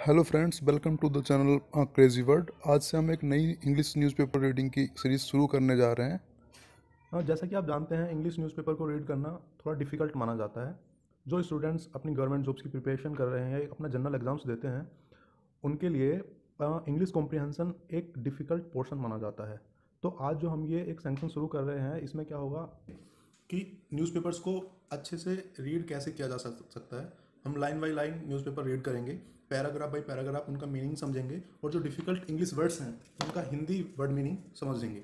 Hello friends, welcome to the channel crazy word. आज से हम एक नई इंग्लिश न्यूज़पेपर रीडिंग की सीरीज़ शुरू करने जा रहे हैं। जैसा कि आप जानते हैं, इंग्लिश न्यूज़पेपर को रीड करना थोड़ा डिफ़िकल्ट माना जाता है। जो स्टूडेंट्स अपनी गवर्नमेंट जॉब्स की प्रिपरेशन कर रहे हैं या अपना जनरल एग्ज़ाम्स देते हैं, उनके लिए इंग्लिश कॉम्प्रिहेंसन एक डिफ़िकल्ट पोर्शन माना जाता है। तो आज जो हम ये एक सेक्शन शुरू कर रहे हैं, इसमें क्या होगा कि न्यूज़पेपर्स को अच्छे से रीड कैसे किया जा सकता है। हम line by line newspaper read करेंगे, पैराग्राफ बाई पैराग्राफ उनका मीनिंग समझेंगे और जो डिफ़िकल्ट इंग्लिश वर्ड्स हैं उनका हिंदी वर्ड मीनिंग समझेंगे।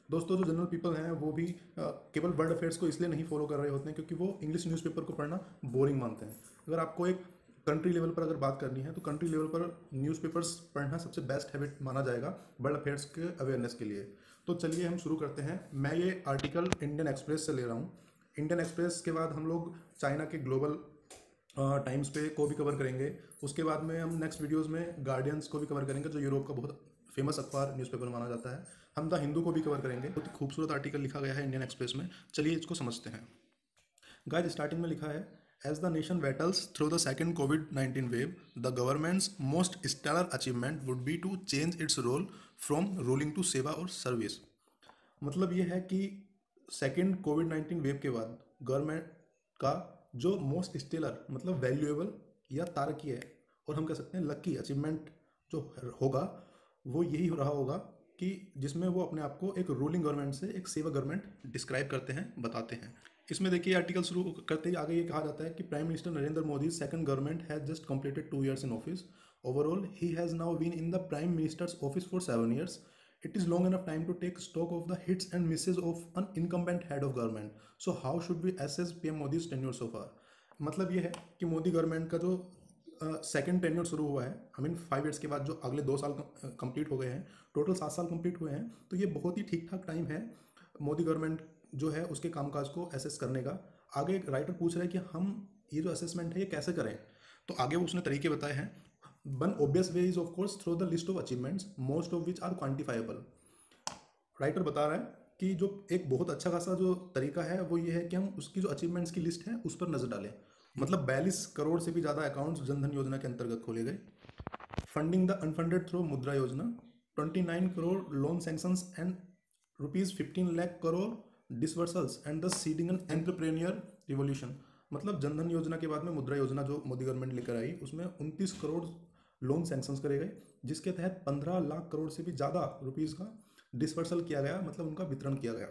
दोस्तों, जो जनरल पीपल हैं वो भी केवल वर्ल्ड अफेयर्स को इसलिए नहीं फॉलो कर रहे होते हैं क्योंकि वो इंग्लिश न्यूज़पेपर को पढ़ना बोरिंग मानते हैं। अगर आपको एक कंट्री लेवल पर अगर बात करनी है तो कंट्री लेवल पर न्यूज़पेपर्स पढ़ना सबसे बेस्ट हैबिट माना जाएगा वर्ल्ड अफेयर्स के अवेयरनेस के लिए। तो चलिए हम शुरू करते हैं। मैं ये आर्टिकल इंडियन एक्सप्रेस से ले रहा हूँ। इंडियन एक्सप्रेस के बाद हम लोग चाइना के ग्लोबल टाइम्स पे को भी कवर करेंगे। उसके बाद में हम नेक्स्ट वीडियोस में गार्डियंस को भी कवर करेंगे, जो यूरोप का बहुत फेमस अखबार न्यूज़पेपर माना जाता है। हम द हिंदू को भी कवर करेंगे। बहुत खूबसूरत आर्टिकल लिखा गया है इंडियन एक्सप्रेस में। चलिए इसको समझते हैं। गाइस, स्टार्टिंग में लिखा है, as the nation battles through the second कोविड-19 wave, the government's most stellar achievement would be to change its role from ruling to seva और सर्विस। मतलब ये है कि सेकेंड कोविड-19 वेव के बाद गवर्नमेंट का जो मोस्ट स्टेलर मतलब वैल्यूएबल या तारकीय और हम कह सकते हैं लकी अचीवमेंट जो होगा, वो यही हो रहा होगा कि जिसमें वो अपने आप को एक रूलिंग गवर्नमेंट से एक सेवा गवर्नमेंट डिस्क्राइब करते हैं, बताते हैं। इसमें देखिए, आर्टिकल शुरू करते ही आगे ये कहा जाता है कि prime minister Narendra Modi second government has just completed 2 years in office. Overall he has now been in the prime minister's office for 7 years. It is long enough time to take stock of the hits and misses of an incumbent head of government. So how should we assess PM Modi's tenure so far? मतलब ये है कि Modi government का जो second tenure शुरू हुआ है, I mean 5 years के बाद जो अगले 2 साल कंप्लीट हो गए हैं, टोटल 7 साल कंप्लीट हुए हैं। तो ये बहुत ही ठीक ठाक टाइम है मोदी गवर्नमेंट जो है उसके कामकाज को एसेस करने का। आगे एक राइटर पूछ रहे हैं कि हम ये जो असेसमेंट है ये कैसे करें। तो आगे उसने तरीके बताए हैं। One obvious way is of course through the list of achievements, most of which are quantifiable. Writer बता रहा है कि जो एक बहुत अच्छा खासा जो तरीका है वो ये है कि हम उसकी जो अचीवमेंट्स की लिस्ट है उस पर नजर डालें। मतलब 42 करोड़ से भी ज़्यादा अकाउंट्स जनधन योजना के अंतर्गत खोले गए। Funding the unfunded through Mudra Yojana, 29 crore loan sanctions and ₹15 lakh crore disbursals and the seeding an entrepreneur revolution. मतलब जनधन योजना के बाद में मुद्रा योजना जो मोदी गवर्नमेंट लेकर आई, उसमें 29 करोड़ लोन सैंक्शंस करे गए, जिसके तहत 15 लाख करोड़ से भी ज़्यादा रुपीज़ का डिसवर्सल किया गया, मतलब उनका वितरण किया गया।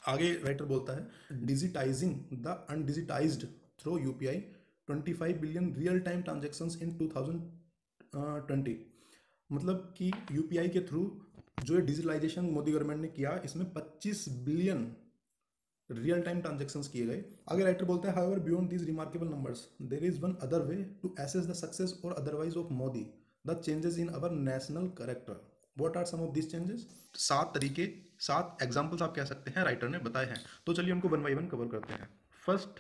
आगे राइटर बोलता है, digitising the undigitised through UPI, 25 billion real time transactions in 2020। मतलब कि यूपीआई के थ्रू जो ये डिजिटलाइजेशन मोदी गवर्नमेंट ने किया, इसमें 25 बिलियन रियल टाइम ट्रांजेक्शन्स किए गए। आगे राइटर बोलता है, however beyond these remarkable numbers there is one other way to assess the success or otherwise of Modi, the changes in our national character. What are some of this changes? 7 तरीके, 7 examples आप कह सकते हैं writer ने बताए हैं। तो चलिए उनको वन बाई वन कवर करते हैं। First,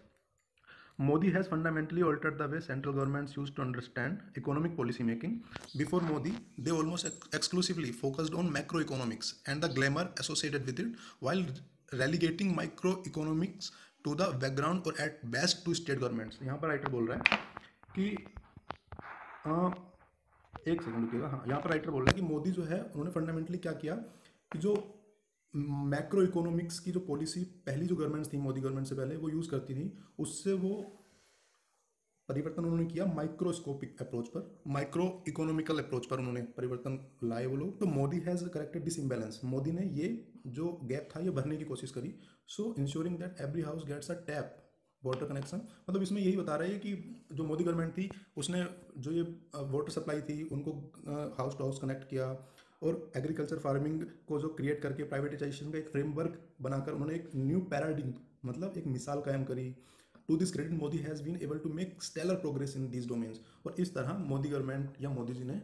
Modi has fundamentally altered the way central governments used to understand economic policy making. Before Modi, they almost exclusively focused on macroeconomics and the glamour associated with it, while relegating microeconomics to the background or at best to state governments. यहाँ पर writer बोल रहा है कि एक second रुकिएगा। हाँ, यहाँ पर राइटर बोल रहा है कि मोदी जो है उन्होंने फंडामेंटली क्या किया कि जो मैक्रो इकोनॉमिक्स की जो पॉलिसी पहली जो गवर्नमेंट्स थी मोदी गवर्नमेंट से पहले वो यूज़ करती थी, उससे वो परिवर्तन उन्होंने किया माइक्रोस्कोपिक अप्रोच पर, माइक्रो इकोनॉमिकल अप्रोच पर उन्होंने परिवर्तन लाए वो लोग। तो Modi has corrected this imbalance. Modi ने ये जो गैप था ये भरने की कोशिश करी। So ensuring that every house gets a tap water connection. मतलब इसमें यही बता रहे हैं कि जो मोदी गवर्नमेंट थी उसने जो ये वाटर सप्लाई थी उनको हाउस टू हाउस कनेक्ट किया, और एग्रीकल्चर फार्मिंग को जो क्रिएट करके प्राइवेटाइजेशन का एक फ्रेमवर्क बनाकर उन्होंने एक न्यू पैराडिग्म मतलब एक मिसाल कायम करी। To this credit, Modi has been able to make stellar progress in these domains. और इस तरह मोदी गवर्नमेंट या मोदी जी ने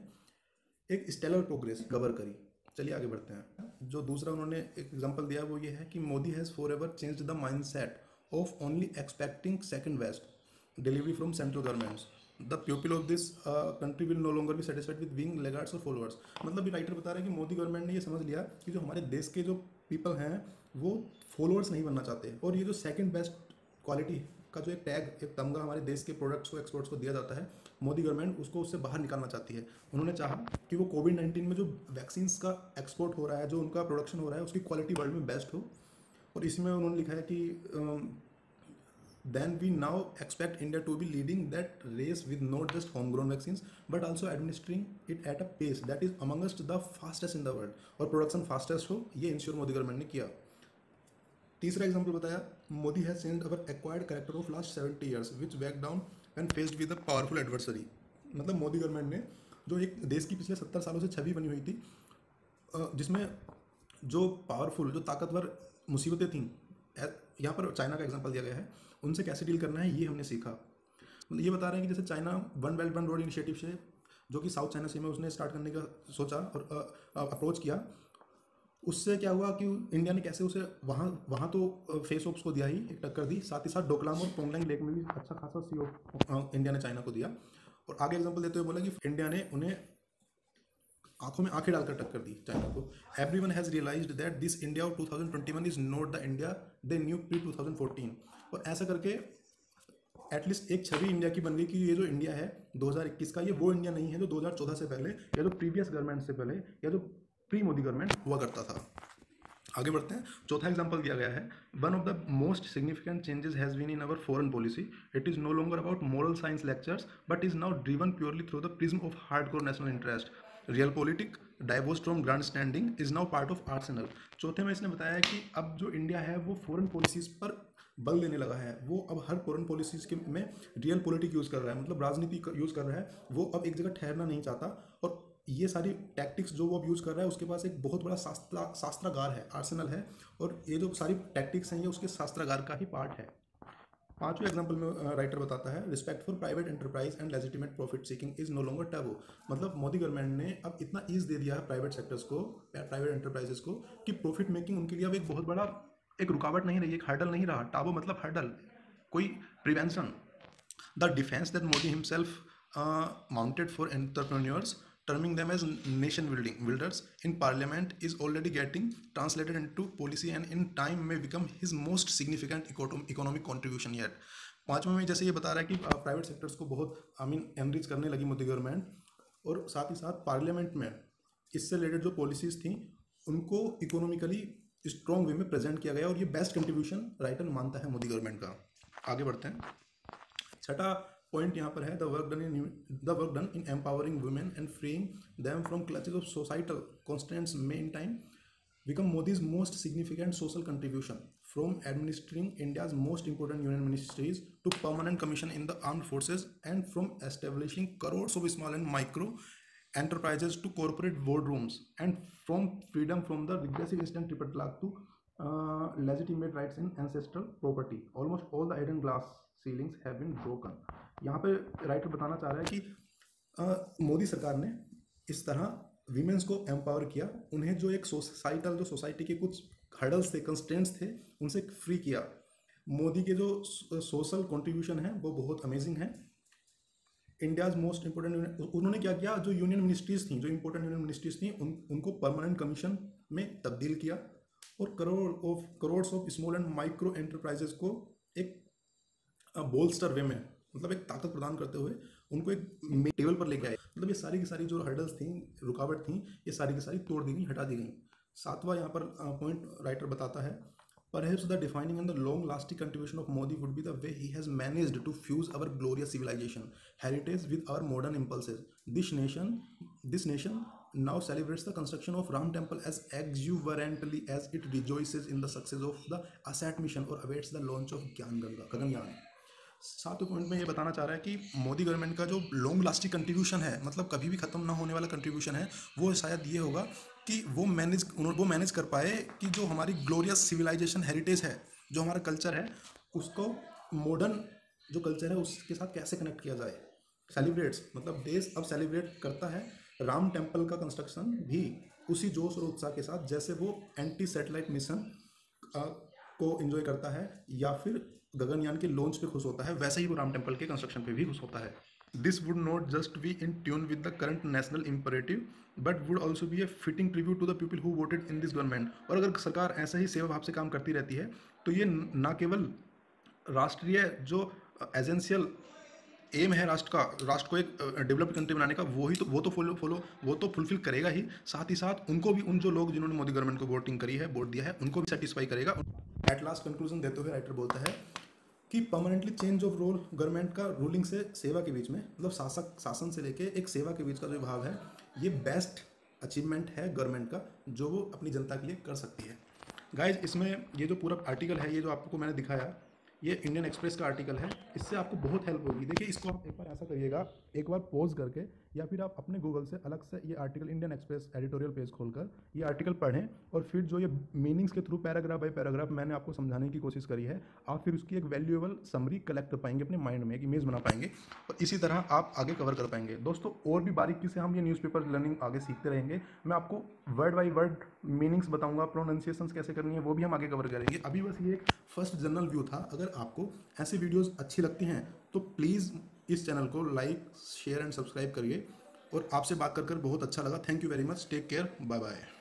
एक स्टेलर प्रोग्रेस कवर करी। चलिए आगे बढ़ते हैं। जो दूसरा उन्होंने एक एग्जांपल दिया वो ये है कि Modi has forever change the mindset of only expecting second best delivery from central governments. The people of this country will no longer be satisfied with being laggards और फॉलोअर्स। मतलब ये राइटर बता रहे हैं कि मोदी गवर्नमेंट ने ये समझ लिया कि जो हमारे देश के जो पीपल हैं वो फॉलोअर्स नहीं बनना चाहते, और ये जो सेकंड बेस्ट क्वालिटी का जो एक टैग, एक तमगा हमारे देश के प्रोडक्ट्स को, एक्सपोर्ट्स को दिया जाता है, मोदी गवर्नमेंट उसको उससे बाहर निकालना चाहती है। उन्होंने चाहा कि वो कोविड-19 में जो वैक्सीन्स का एक्सपोर्ट हो रहा है, जो उनका प्रोडक्शन हो रहा है, उसकी क्वालिटी वर्ल्ड में बेस्ट हो। और इसमें उन्होंने लिखा है कि then we now expect India to be leading that race with not just homegrown vaccines but also administering it at a pace that is amongst the fastest in the world, और production fastest हो, ये ensure Modi government ने किया। तीसरा example बताया, Modi has changed our acquired character of last 70 years which back down when faced with a powerful adversary। मतलब Modi government ने जो एक देश की पिछले 70 सालों से छवि बनी हुई थी, जिसमें जो पावरफुल, जो ताकतवर मुसीबतें थीं, यहाँ पर चाइना का एग्जांपल दिया गया है, उनसे कैसे डील करना है ये हमने सीखा। मतलब ये बता रहे हैं कि जैसे China one belt one road initiative से, जो कि साउथ चाइना सी में उसने स्टार्ट करने का सोचा और अप्रोच किया, उससे क्या हुआ कि इंडिया ने कैसे उसे वहाँ तो फेस ऑफ्स को दिया ही, एक टक्कर दी, साथ ही साथ डोकलाम और पोंगलैंग लेक में भी अच्छा खासा सी ऑफ इंडिया ने चाइना को दिया। और आगे एग्जाम्पल देते हुए बोला कि इंडिया ने उन्हें आंखों में आंखें डालकर टक्कर दी चाइना को। Everyone has realised that this India of 2021 is not the India they knew pre 2014। और ऐसा करके एटलीस्ट एक छवि इंडिया की बन गई कि ये जो इंडिया है 2021 का, ये वो इंडिया नहीं है जो 2014 से पहले या जो प्रीवियस गवर्नमेंट से पहले या जो प्री मोदी गवर्नमेंट हुआ करता था। आगे बढ़ते हैं। चौथा एग्जांपल दिया गया है, one of the most significant changes has been in our foreign policy. It is no longer about moral science lectures but is now driven purely through the prism of hardcore national interest. Realpolitik divorce from grandstanding is now part of arsenal. चौथे में इसने बताया कि अब जो India है वो foreign policies पर बल देने लगा है। वो अब हर फॉरेन पॉलिसीज़ के में रियल पॉलिटिक यूज़ कर रहा है, मतलब राजनीति यूज़ कर रहा है। वो अब एक जगह ठहरना नहीं चाहता, और ये सारी टैक्टिक्स जो वो अब यूज़ कर रहा है, उसके पास एक बहुत बड़ा शास्त्रागार है, आर्सेनल है, और ये जो सारी टैक्टिक्स हैं ये उसके शास्त्रागार का ही पार्ट है। पांचवें एग्जाम्पल में राइटर बताता है, respect for private enterprise and legitimate profit seeking is no longer taboo. मतलब मोदी गवर्नमेंट ने अब इतना ईज दे दिया है प्राइवेट सेक्टर्स को, प्राइवेट एंटरप्राइजेस को, कि प्रॉफिट मेकिंग उनके लिए अब एक बहुत बड़ा एक रुकावट नहीं रही, एक हर्डल नहीं रहा। टाबू मतलब हर्डल, कोई prevention. The defence that Modi himself mounted for entrepreneurs, terming them as nation builders in parliament, is already getting translated into policy and in time may become his most significant economic contribution yet। पांचवें में जैसे ये बता रहा है कि private sectors को बहुत एनरिच करने लगी मोदी गवर्नमेंट, और साथ ही साथ पार्लियामेंट में इससे रिलेटेड जो पॉलिसीज़ थी उनको इकोनॉमिकली स्ट्रॉन्ग वे में प्रेजेंट किया गया, और ये बेस्ट कंट्रीब्यूशन राइटर मानता है मोदी गवर्नमेंट का। आगे बढ़ते हैं। छठा पॉइंट यहाँ पर है, the work done in empowering women and freeing them from clutches of societal constants may in time become Modi's most significant social contribution, from administering India's most important union ministries to permanent commission in the armed forces and from establishing crores of small and micro enterprises to corporate boardrooms, and from freedom from the regressive instant triple talaq to legitimate rights in ancestral property. Almost all the iron glass ceilings have been broken। यहाँ पे writer बताना चाह रहा है कि मोदी सरकार ने इस तरह वीमेंस को एम्पावर किया, उन्हें जो एक सोसाइटल, जो सोसाइटी के कुछ हर्डल्स थे, कंस्ट्रेंट्स थे, उनसे फ्री किया। मोदी के जो सोशल कंट्रीब्यूशन है वो बहुत अमेजिंग है। इंडियाज़ मोस्ट इंपॉर्टेंट, उन्होंने क्या किया, जो यूनियन मिनिस्ट्रीज़ थी, जो इंपॉर्टेंट यूनियन मिनिस्ट्रीज़ थी, उनको परमानेंट कमीशन में तब्दील किया, और crores of small and micro enterprises को एक बोल्स्टर वे में, मतलब एक ताकत प्रदान करते हुए उनको एक टेबल पर लेके आए। मतलब ये सारी की सारी जो हर्डल्स थी, रुकावट थी, ये सारी की सारी तोड़ दी गई, हटा दी गई। सातवां यहाँ पर पॉइंट राइटर बताता है, perhaps the defining and the long-lasting contribution of Modi would be the way he has managed to fuse our glorious civilization heritage with our modern impulses. This nation now celebrates the construction of Ram Temple as exuberantly as it rejoices in the success of the ASAT mission or awaits the launch of Gaganyaan। सातवें point में ये बताना चाह रहा है कि Modi government का जो लॉन्ग लास्टिंग कंट्रीब्यूशन है, मतलब कभी भी ख़त्म ना होने वाला कंट्रीब्यूशन है, वो शायद ये होगा कि वो मैनेज कर पाए कि जो हमारी ग्लोरियस सिविलाइजेशन हेरिटेज है, जो हमारा कल्चर है, उसको मॉडर्न जो कल्चर है उसके साथ कैसे कनेक्ट किया जाए। सेलिब्रेट्स मतलब देश अब सेलिब्रेट करता है राम टेम्पल का कंस्ट्रक्शन भी उसी जोश और उत्साह के साथ जैसे वो एंटी सैटेलाइट मिशन को एंजॉय करता है या फिर गगनयान के लॉन्च पे खुश होता है, वैसे ही वो राम टेम्पल के कंस्ट्रक्शन पे भी खुश होता है। This would not just be in tune with the current national imperative but would also be a fitting tribute to the people who voted in this government. और अगर सरकार ऐसा ही सेवा भाव से काम करती रहती है तो ये ना केवल राष्ट्रीय जो एजेंशियल एम है राष्ट्र को एक डेवलप्ड कंट्री बनाने का, वो तो फुलफिल करेगा ही, साथ ही साथ उनको भी, उन जो लोग जिन्होंने मोदी गवर्नमेंट को वोट दिया है, उनको भी सेटिस्फाई करेगा। एट लास्ट कंक्लूजन देते हुए राइटर बोलता है कि permanently change of role government का रूलिंग से सेवा के बीच में, मतलब शासन से लेके एक सेवा के बीच का जो भाव है, ये बेस्ट अचीवमेंट है गवर्नमेंट का जो वो अपनी जनता के लिए कर सकती है। गाइज, इसमें ये जो पूरा आर्टिकल है, ये जो आपको मैंने दिखाया, ये इंडियन एक्सप्रेस का आर्टिकल है, इससे आपको बहुत हेल्प होगी। देखिए, इसको आप एक बार ऐसा करिएगा, एक बार पॉज करके, या फिर आप अपने गूगल से अलग से ये article Indian express editorial page खोलकर ये आर्टिकल पढ़ें, और फिर जो ये मीनिंग्स के थ्रू पैराग्राफ बाय पैराग्राफ मैंने आपको समझाने की कोशिश करी है, आप फिर उसकी एक वैल्यूएबल समरी कलेक्ट कर पाएंगे अपने माइंड में, एक इमेज बना पाएंगे, और इसी तरह आप आगे कवर कर पाएंगे। दोस्तों, और भी बारीकी से हम ये न्यूज़पेपर लर्निंग आगे सीखते रहेंगे। मैं आपको वर्ड बाई वर्ड मीनिंग्स बताऊंगा, प्रोनाउंसिएशंस कैसे करनी है वो भी हम आगे कवर करेंगे। अभी बस ये एक फर्स्ट जनरल व्यू था। अगर आपको ऐसी वीडियोस अच्छी लगती हैं तो प्लीज़ इस चैनल को लाइक, शेयर एंड सब्सक्राइब करिए। और आपसे बात कर बहुत अच्छा लगा। Thank you very much. Take care. Bye bye.